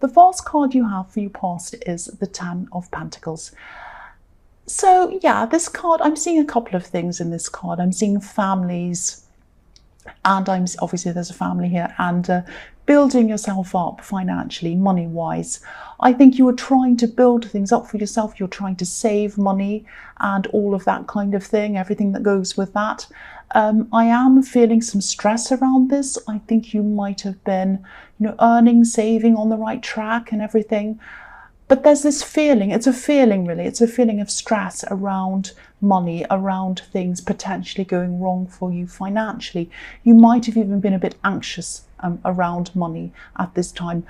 The first card you have for your past is the Ten of Pentacles. So yeah, this card, I'm seeing a couple of things in this card. I'm seeing families, and I'm obviously there's a family here, and building yourself up financially, money-wise. I think you were trying to build things up for yourself. You're trying to save money and all of that kind of thing, everything that goes with that. I am feeling some stress around this. I think you might have been, earning, saving, on the right track and everything. But there's this feeling, it's a feeling really, it's a feeling of stress around money, around things potentially going wrong for you financially. You might have even been a bit anxious around money at this time.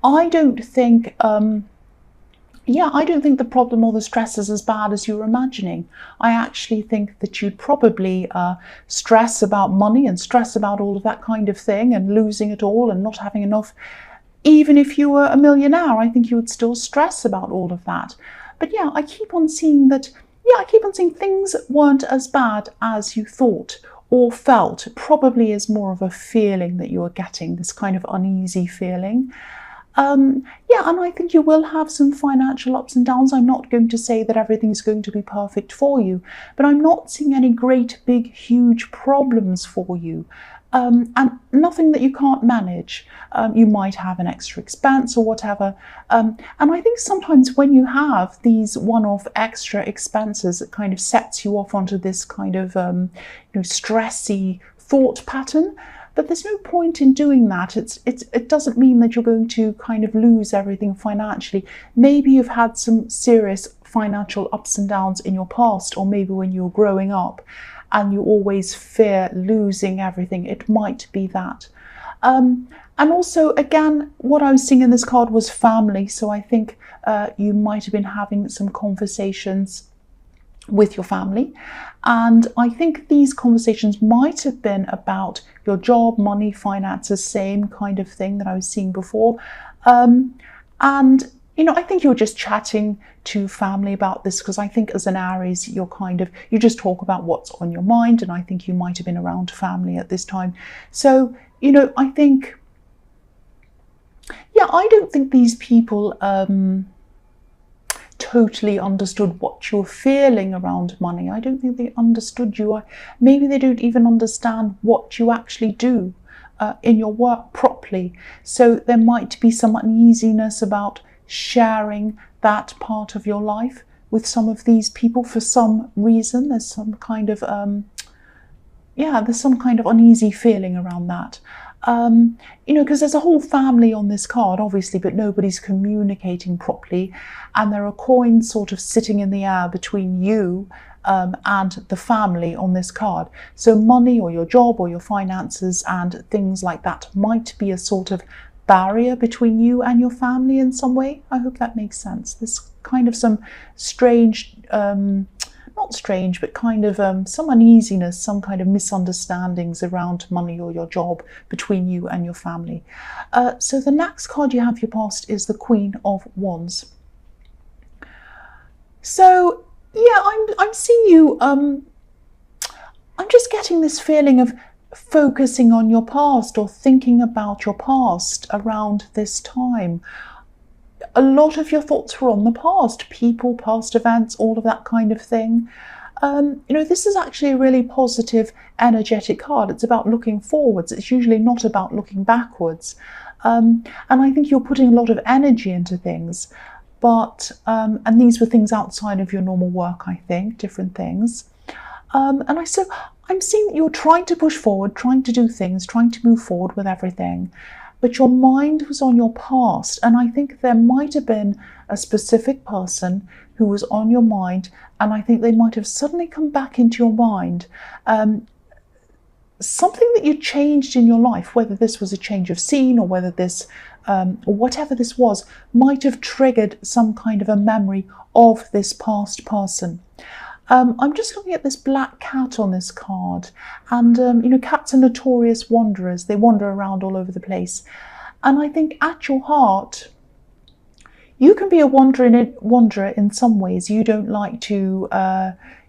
I don't think, I don't think the problem or the stress is as bad as you were imagining. I actually think that you'd probably stress about money and stress about all of that kind of thing and losing it all and not having enough. Even if you were a millionaire, I think you would still stress about all of that. But yeah, I keep on seeing things weren't as bad as you thought or felt. It probably is more of a feeling that you are getting, this kind of uneasy feeling. And I think you will have some financial ups and downs. I'm not going to say that everything's going to be perfect for you, but I'm not seeing any great, big, huge problems for you. And nothing that you can't manage. You might have an extra expense or whatever. And I think sometimes when you have these one-off extra expenses, it kind of sets you off onto this kind of stressy thought pattern. But there's no point in doing that. It doesn't mean that you're going to kind of lose everything financially. Maybe you've had some serious financial ups and downs in your past, or maybe when you were growing up, and you always fear losing everything. It might be that. And also, again, what I was seeing in this card was family. So I think you might have been having some conversations with your family. And I think these conversations might have been about your job, money, finances, same kind of thing that I was seeing before. I think you're just chatting to family about this, because I think as an Aries, you just talk about what's on your mind, and I think you might have been around family at this time. So, I think, I don't think these people totally understood what you're feeling around money. I don't think they understood you. Maybe they don't even understand what you actually do in your work properly. So there might be some uneasiness about sharing that part of your life with some of these people for some reason. There's some kind of uneasy feeling around that. Because there's a whole family on this card, obviously, but nobody's communicating properly, and there are coins sort of sitting in the air between you and the family on this card. So money or your job or your finances and things like that might be a sort of barrier between you and your family in some way. I hope that makes sense. There's kind of some strange, not strange, but kind of some uneasiness, some kind of misunderstandings around money or your job between you and your family. So the next card you have for your past is the Queen of Wands. So yeah, I'm seeing you, I'm just getting this feeling of focusing on your past or thinking about your past around this time. A lot of your thoughts were on the past, people, past events, all of that kind of thing. This is actually a really positive, energetic card. It's about looking forwards. It's usually not about looking backwards. And I think you're putting a lot of energy into things. But, and these were things outside of your normal work, I think, different things. So I'm seeing that you're trying to push forward, trying to do things, trying to move forward with everything. But your mind was on your past, and I think there might have been a specific person who was on your mind, and I think they might have suddenly come back into your mind. Something that you changed in your life, whether this was a change of scene or whether this, or whatever this was, might have triggered some kind of a memory of this past person. I'm just looking at this black cat on this card, and cats are notorious wanderers. They wander around all over the place, and I think at your heart you can be a wanderer in some ways. You don't like to,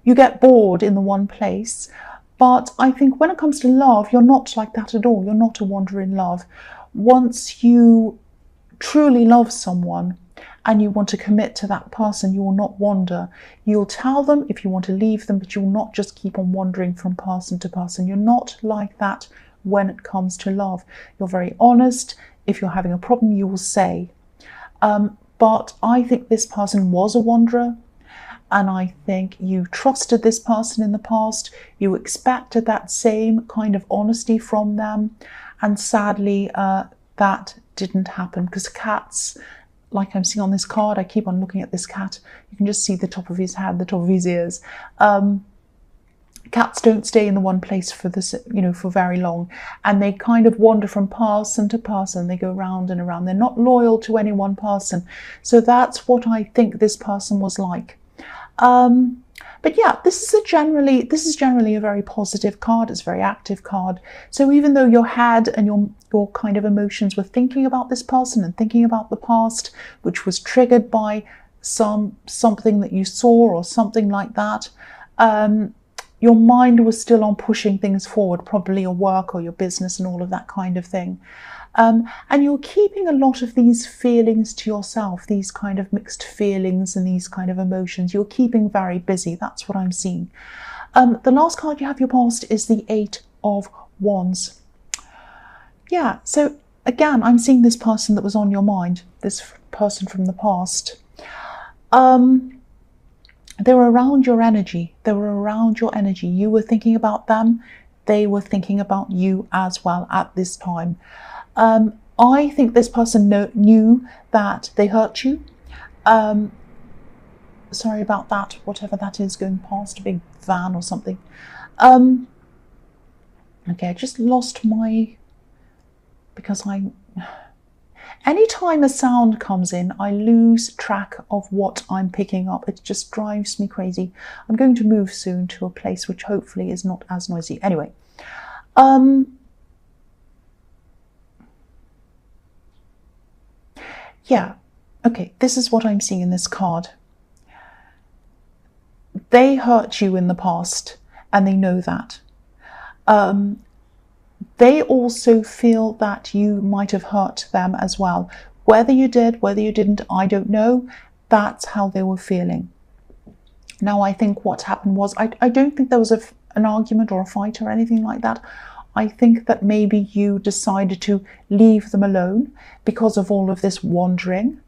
you get bored in the one place, but I think when it comes to love, you're not like that at all. You're not a wanderer in love. Once you truly love someone and you want to commit to that person, you will not wander. You'll tell them if you want to leave them, but you will not just keep on wandering from person to person. You're not like that when it comes to love. You're very honest. If you're having a problem, you will say. But I think this person was a wanderer, and I think you trusted this person in the past. You expected that same kind of honesty from them, and sadly that didn't happen, because cats, like I'm seeing on this card, I keep on looking at this cat, you can just see the top of his head, the top of his ears. Cats don't stay in the one place for this, for very long, and they kind of wander from person to person. They go round and around. They're not loyal to any one person. So that's what I think this person was like. But yeah, this is generally a very positive card. It's a very active card. So even though your head and your kind of emotions were thinking about this person and thinking about the past, which was triggered by something that you saw or something like that, your mind was still on pushing things forward, probably your work or your business and all of that kind of thing. And you're keeping a lot of these feelings to yourself, these kind of mixed feelings and these kind of emotions. You're keeping very busy. That's what I'm seeing. The last card you have your past is the 8 of Wands. Yeah, so again, I'm seeing this person that was on your mind, this person from the past. They were around your energy. They were around your energy. You were thinking about them. They were thinking about you as well at this time. I think this person knew that they hurt you. Sorry about that, whatever that is going past, a big van or something. Okay, I just lost because anytime a sound comes in, I lose track of what I'm picking up. It just drives me crazy. I'm going to move soon to a place which hopefully is not as noisy. Anyway, yeah, okay, this is what I'm seeing in this card. They hurt you in the past, and they know that. They also feel that you might have hurt them as well. Whether you did, whether you didn't, I don't know. That's how they were feeling. Now, I think what happened was, I don't think there was an argument or a fight or anything like that. I think that maybe you decided to leave them alone because of all of this wandering.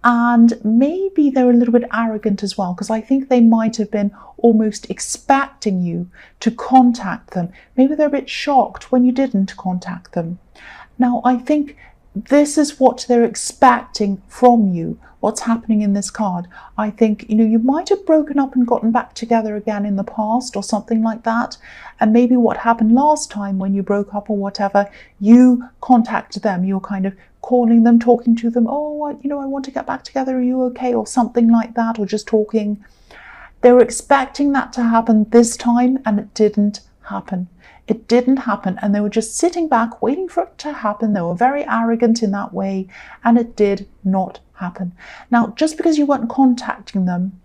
And maybe they're a little bit arrogant as well, because I think they might have been almost expecting you to contact them. Maybe they're a bit shocked when you didn't contact them. Now, I think this is what they're expecting from you, what's happening in this card. I think, you might have broken up and gotten back together again in the past or something like that. And maybe what happened last time when you broke up or whatever, you contacted them. You were kind of calling them, talking to them. Oh, I want to get back together. Are you okay? Or something like that, or just talking. They were expecting that to happen this time, and it didn't happen. It didn't happen, and they were just sitting back waiting for it to happen. They were very arrogant in that way, and it did not happen. Now, just because you weren't contacting them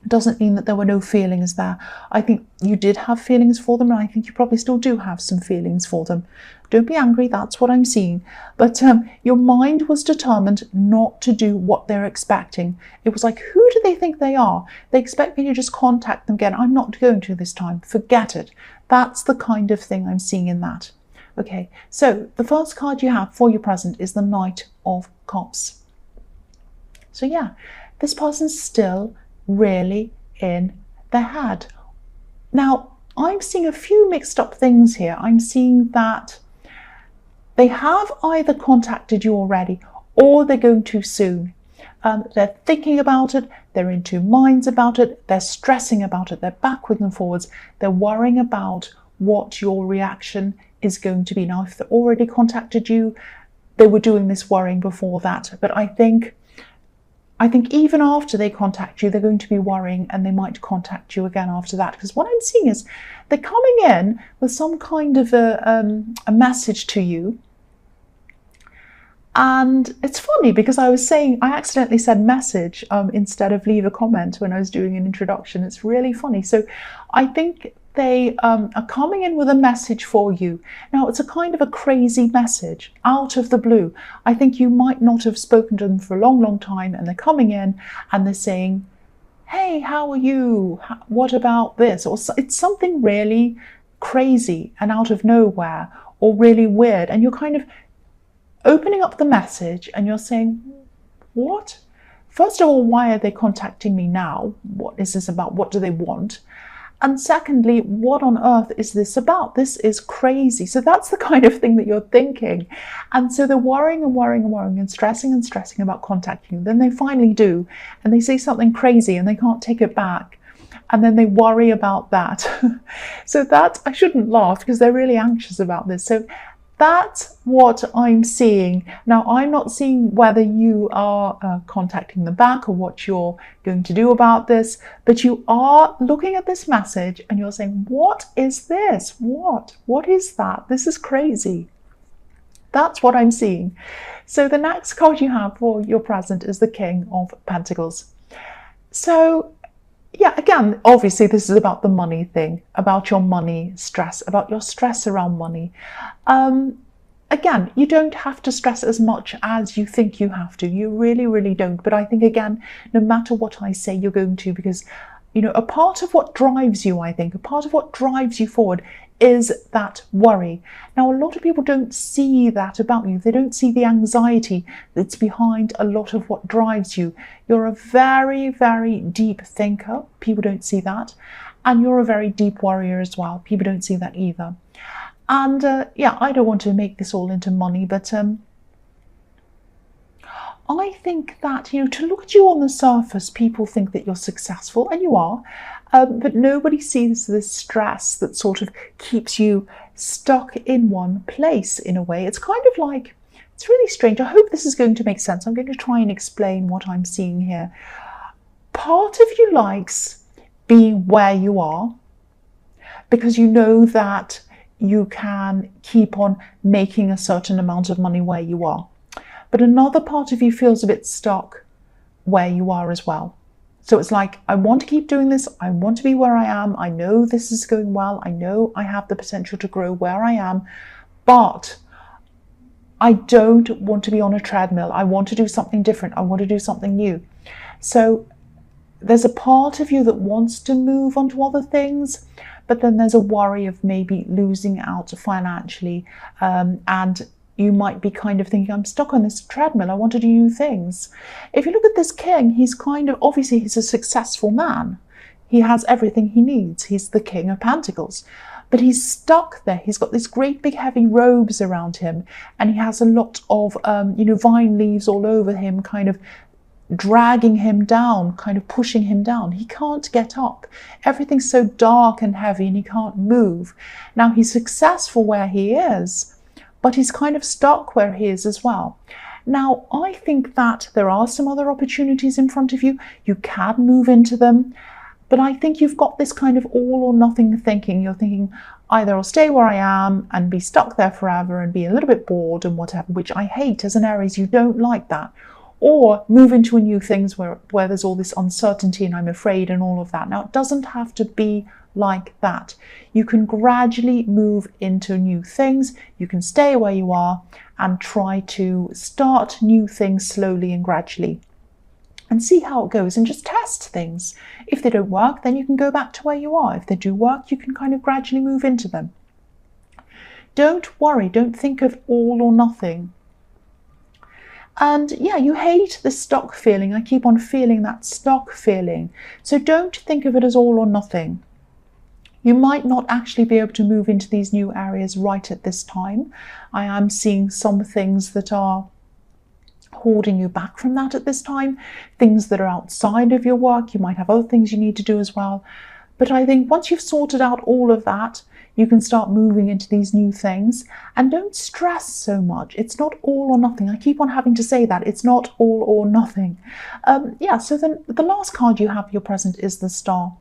doesn't mean that there were no feelings there. I think you did have feelings for them, and I think you probably still do have some feelings for them. Don't be angry, that's what I'm seeing. But your mind was determined not to do what they're expecting. It was like, who do they think they are? They expect me to just contact them again. I'm not going to this time. Forget it. That's the kind of thing I'm seeing in that. Okay, so the first card you have for your present is the Knight of Cups. So yeah, this person's still really in their head. Now, I'm seeing a few mixed up things here. I'm seeing that they have either contacted you already or they're going to soon. They're thinking about it, they're in two minds about it, they're stressing about it, they're backwards and forwards, they're worrying about what your reaction is going to be. Now, if they already contacted you, they were doing this worrying before that. But I think even after they contact you, they're going to be worrying, and they might contact you again after that. Because what I'm seeing is they're coming in with some kind of a message to you. And it's funny because I accidentally said message instead of leave a comment when I was doing an introduction. It's really funny. So I think they are coming in with a message for you. Now, it's a kind of a crazy message out of the blue. I think you might not have spoken to them for a long, long time, and they're coming in and they're saying, hey, how are you? What about this? Or it's something really crazy and out of nowhere, or really weird. And you're kind of opening up the message and you're saying, what? First of all, why are they contacting me now? What is this about? What do they want? And secondly, what on earth is this about? This is crazy. So that's the kind of thing that you're thinking. And so they're worrying and worrying and worrying and stressing about contacting you. Then they finally do, and they say something crazy and they can't take it back. And then they worry about that. So that, I shouldn't laugh because they're really anxious about this. So that's what I'm seeing. Now, I'm not seeing whether you are contacting them back or what you're going to do about this, but you are looking at this message and you're saying, what is this? What is that? This is crazy. That's what I'm seeing. So the next card you have for your present is the King of Pentacles. So yeah, again, obviously this is about the money thing, about your money stress, about your stress around money. Again, you don't have to stress as much as you think you have to. You really, really don't. But I think, again, no matter what I say, you're going to, because, you know, a part of what drives you, I think, a part of what drives you forward is that worry. Now, a lot of people don't see that about you. They don't see the anxiety that's behind a lot of what drives you. You're a very, very deep thinker. People don't see that. And you're a very deep worrier as well. People don't see that either. And yeah, I don't want to make this all into money, but I think that, you know, to look at you on the surface, people think that you're successful, and you are, but nobody sees this stress that sort of keeps you stuck in one place in a way. It's kind of like, it's really strange. I hope this is going to make sense. I'm going to try and explain what I'm seeing here. Part of you likes being where you are because you know that you can keep on making a certain amount of money where you are. But another part of you feels a bit stuck where you are as well. So it's like, I want to keep doing this. I want to be where I am. I know this is going well. I know I have the potential to grow where I am, but I don't want to be on a treadmill. I want to do something different. I want to do something new. So there's a part of you that wants to move on to other things, but then there's a worry of maybe losing out financially, and you might be kind of thinking, I'm stuck on this treadmill. I want to do new things. If you look at this king, he's kind of, obviously he's a successful man. He has everything he needs. He's the King of Pentacles, but he's stuck there. He's got these great big heavy robes around him, and he has a lot of, you know, vine leaves all over him, kind of dragging him down, kind of pushing him down. He can't get up. Everything's so dark and heavy and he can't move. Now, he's successful where he is, but he's kind of stuck where he is as well. Now, I think that there are some other opportunities in front of you. You can move into them, but I think you've got this kind of all or nothing thinking. You're thinking, either I'll stay where I am and be stuck there forever and be a little bit bored and whatever, which I hate. As an Aries, you don't like that. Or move into a new things where there's all this uncertainty and I'm afraid and all of that. Now, it doesn't have to be like that. You can gradually move into new things. You can stay where you are and try to start new things slowly and gradually and see how it goes and just test things. If they don't work, then you can go back to where you are. If they do work, you can kind of gradually move into them. Don't worry. Don't think of all or nothing. And yeah, you hate the stuck feeling. I keep on feeling that stuck feeling. So don't think of it as all or nothing. You might not actually be able to move into these new areas right at this time. I am seeing some things that are holding you back from that at this time. Things that are outside of your work. You might have other things you need to do as well. But I think once you've sorted out all of that, you can start moving into these new things, and don't stress so much. It's not all or nothing. I keep on having to say that. It's not all or nothing. Yeah, so then the last card you have for your present is the Star.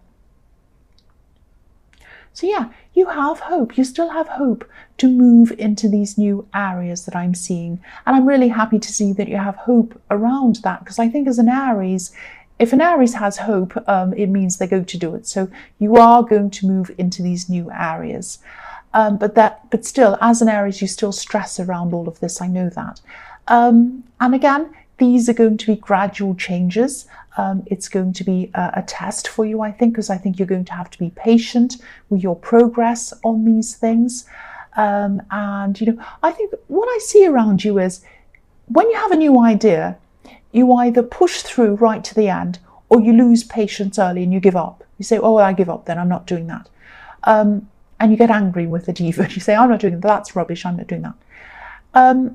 So yeah, you have hope. You still have hope to move into these new areas that I'm seeing. And I'm really happy to see that you have hope around that, because I think as an Aries, if an Aries has hope, it means they're going to do it. So you are going to move into these new areas. But still, as an Aries, you still stress around all of this. I know that. And again, these are going to be gradual changes. It's going to be a test for you, I think, because I think you're going to have to be patient with your progress on these things. And, I think what I see around you is when you have a new idea, you either push through right to the end or you lose patience early and you give up. You say, oh, well, I give up then, I'm not doing that. And you get angry with it even. You say, I'm not doing that, that's rubbish, I'm not doing that.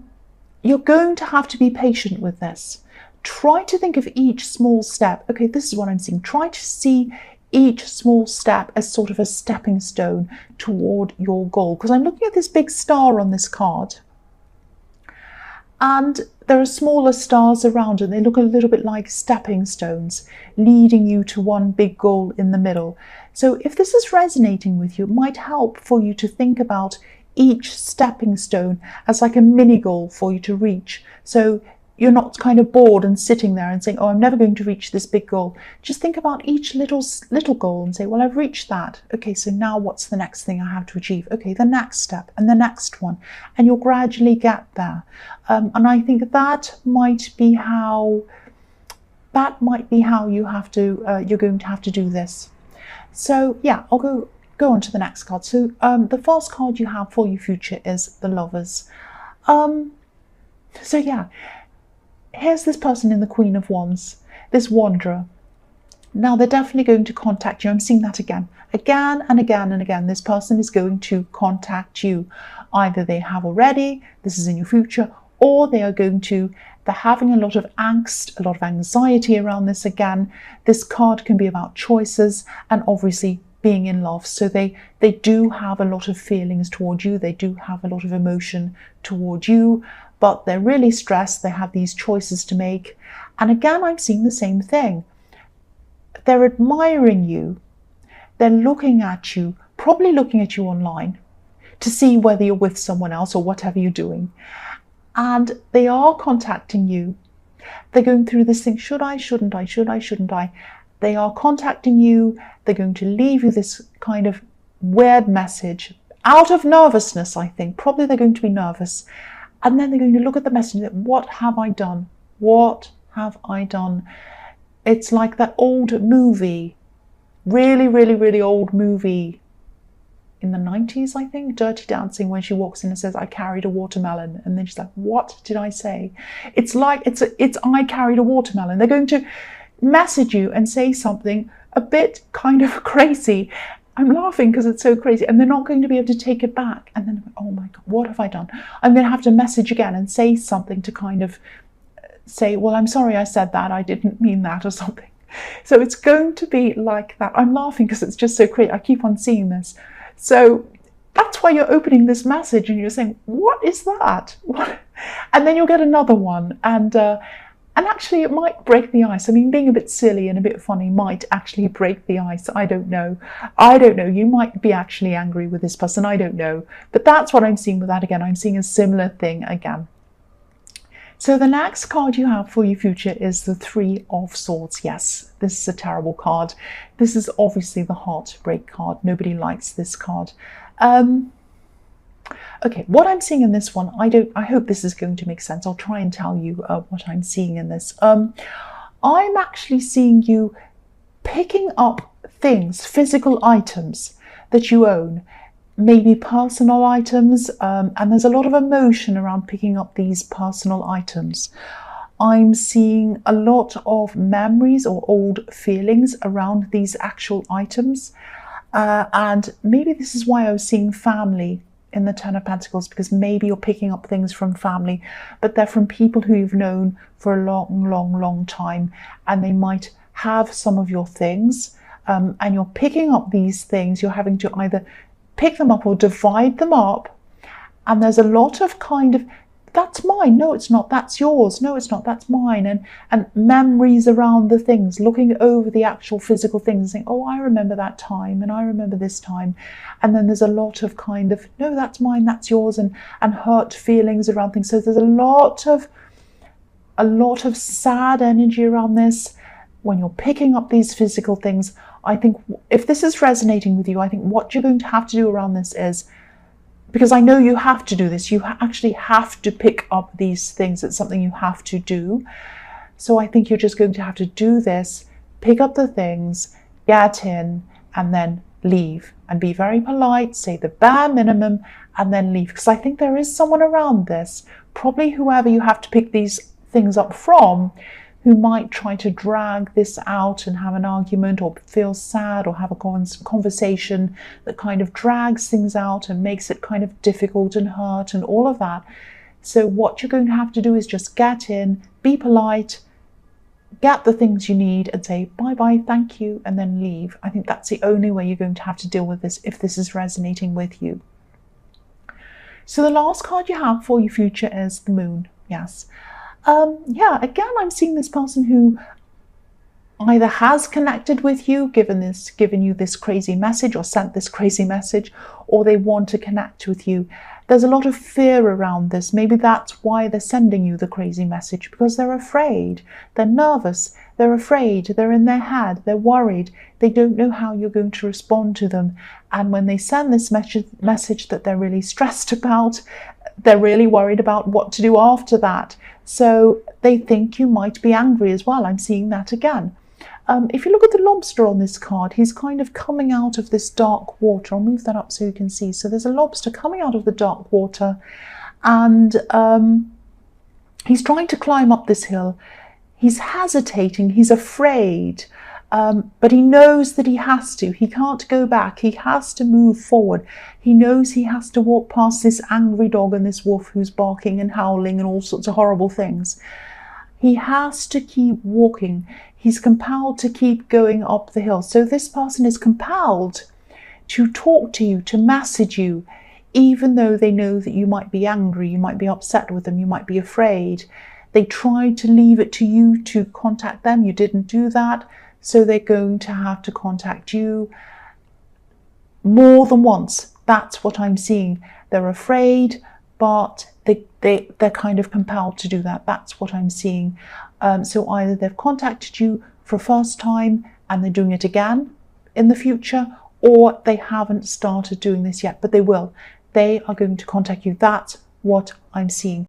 You're going to have to be patient with this. Try to think of each small step. Okay, this is what I'm seeing. Try to see each small step as sort of a stepping stone toward your goal. Because I'm looking at this big star on this card. And there are smaller stars around and they look a little bit like stepping stones leading you to one big goal in the middle. So if this is resonating with you, it might help for you to think about each stepping stone as like a mini goal for you to reach. So you're not kind of bored and sitting there and saying, oh, I'm never going to reach this big goal. Just think about each little goal and say, well, I've reached that. Okay, so now what's the next thing I have to achieve? Okay, the next step and the next one. And you'll gradually get there. And I think that might be how you have to, you're going to have to do this. So yeah, I'll go on to the next card. So the first card you have for your future is the Lovers. So yeah, here's this person in the Queen of Wands, this wanderer. Now they're definitely going to contact you. I'm seeing that again and again. This person is going to contact you. Either they have already, this is in your future, or they're having a lot of angst, a lot of anxiety around this again. This card can be about choices and obviously being in love. So they do have a lot of feelings toward you. They do have a lot of emotion toward you, but they're really stressed. They have these choices to make. And again, I'm seeing the same thing. They're admiring you. They're looking at you, probably looking at you online to see whether you're with someone else or whatever you're doing. And they are contacting you. They're going through this thing, should I, shouldn't I, should I, shouldn't I? They are contacting you. They're going to leave you this kind of weird message out of nervousness, I think. Probably they're going to be nervous. And then they're going to look at the message and say, what have I done? What have I done? It's like that old movie, really, really, really old movie in the 90s, I think, Dirty Dancing, when she walks in and says, I carried a watermelon. And then she's like, what did I say? It's like, it's I carried a watermelon. They're going to message you and say something a bit kind of crazy. I'm laughing because it's so crazy. And they're not going to be able to take it back. And then, oh my God, what have I done? I'm going to have to message again and say something to kind of say, well, I'm sorry I said that. I didn't mean that or something. So it's going to be like that. I'm laughing because it's just so crazy. I keep on seeing this. So that's why you're opening this message and you're saying, what is that? What? And then you'll get another one. And actually it might break the ice. I mean, being a bit silly and a bit funny might actually break the ice. I don't know. You might be actually angry with this person. I don't know. But that's what I'm seeing with that again. I'm seeing a similar thing again. So the next card you have for your future is the Three of Swords. Yes, this is a terrible card. This is obviously the heartbreak card. Nobody likes this card. Okay, what I'm seeing in this one, I hope this is going to make sense. I'll try and tell you what I'm seeing in this. I'm actually seeing you picking up things, physical items that you own. Maybe personal items, and there's a lot of emotion around picking up these personal items. I'm seeing a lot of memories or old feelings around these actual items, and maybe this is why I was seeing family in the Ten of Pentacles, because maybe you're picking up things from family, but they're from people who you've known for a long time, and they might have some of your things, and you're picking up these things. You're having to either pick them up or divide them up, and there's a lot of kind of, that's mine, no it's not, that's yours, no it's not, that's mine, and memories around the things, looking over the actual physical things and saying, oh, I remember that time and I remember this time. And then there's a lot of kind of, no, that's mine, that's yours, and hurt feelings around things. So there's a lot of sad energy around this. when you're picking up these physical things, I think if this is resonating with you, I think what you're going to have to do around this is, because I know you have to do this, you actually have to pick up these things. It's something you have to do. So I think you're just going to have to do this, pick up the things, get in, and then leave. And be very polite, say the bare minimum, and then leave. Because I think there is someone around this, probably whoever you have to pick these things up from, who might try to drag this out and have an argument or feel sad or have a conversation that kind of drags things out and makes it kind of difficult and hurt and all of that. So what you're going to have to do is just get in, be polite, get the things you need and say bye-bye, thank you, and then leave. I think that's the only way you're going to have to deal with this if this is resonating with you. So the last card you have for your future is the Moon. Yes. Yeah, again, I'm seeing this person who either has connected with you, given you this crazy message or sent this crazy message, or they want to connect with you. There's a lot of fear around this. Maybe that's why they're sending you the crazy message, because they're afraid, they're nervous, they're afraid, they're in their head, they're worried, they don't know how you're going to respond to them. And when they send this message that they're really stressed about, they're really worried about what to do after that. So they think you might be angry as well. I'm seeing that again. If you look at the lobster on this card, he's kind of coming out of this dark water. I'll move that up so you can see. So there's a lobster coming out of the dark water, and he's trying to climb up this hill. He's hesitating, he's afraid, but he knows that he has to. He can't go back. He has to move forward. He knows he has to walk past this angry dog and this wolf who's barking and howling and all sorts of horrible things. He has to keep walking. He's compelled to keep going up the hill. So this person is compelled to talk to you, to message you, even though they know that you might be angry, you might be upset with them, you might be afraid. They tried to leave it to you to contact them. You didn't do that. So they're going to have to contact you more than once. That's what I'm seeing. They're afraid, but they're kind of compelled to do that. That's what I'm seeing. So either they've contacted you for a first time and they're doing it again in the future, or they haven't started doing this yet, but they will. They are going to contact you. That's what I'm seeing.